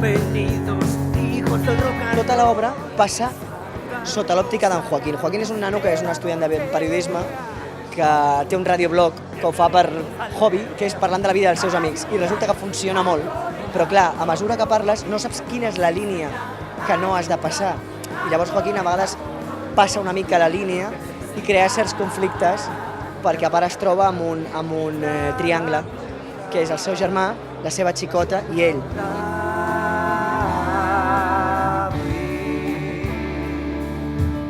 Bienvenidos, hijos del rock and roll. Tota l'obra passa sota l'òptica d'en Joaquín. Joaquín és un nano que és un estudiant de periodisme, que té un radioblog que ho fa per hobby, que és parlant de la vida dels seus amics, i resulta que funciona molt, però clar, a mesura que parles no saps quina és la línia que no has de passar, i llavors Joaquín a vegades passa una mica la línia i crea certs conflictes perquè a part es troba amb un triangle, que és el seu germà, la seva xicota i ell.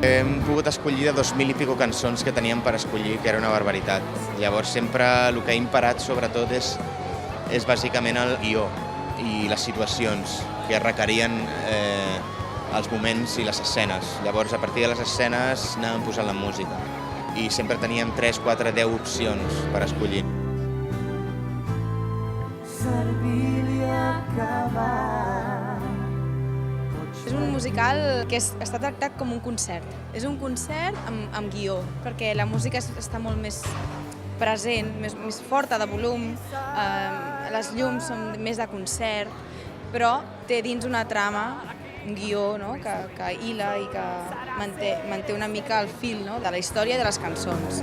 Hem pogut escollir de 2.000 i pico cançons que teníem per escollir, que era una barbaritat. Llavors sempre el que ha imparat sobretot és bàsicament el guió i les situacions que requerien els moments i les escenes. Llavors a partir de les escenes anàvem posant la música i sempre teníem 3, 4, 10 opcions per escollir. És un musical que està tractat com un concert. És un concert amb guió, perquè la música està molt més present, més forta de volum, les llums són més de concert, però té dins una trama, un guió, no? que hila i que manté una mica el fil, no? de la història i de les cançons.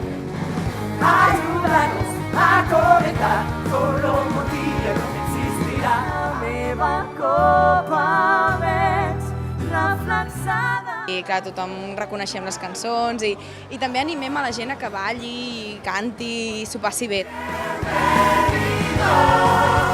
Ayúdanos a conectar con los motivos que existirà. La meva copa més reflexada. I clar, tothom reconeixem les cançons i també animem a la gent a que balli, canti i s'ho passi bé. Bienvenidos.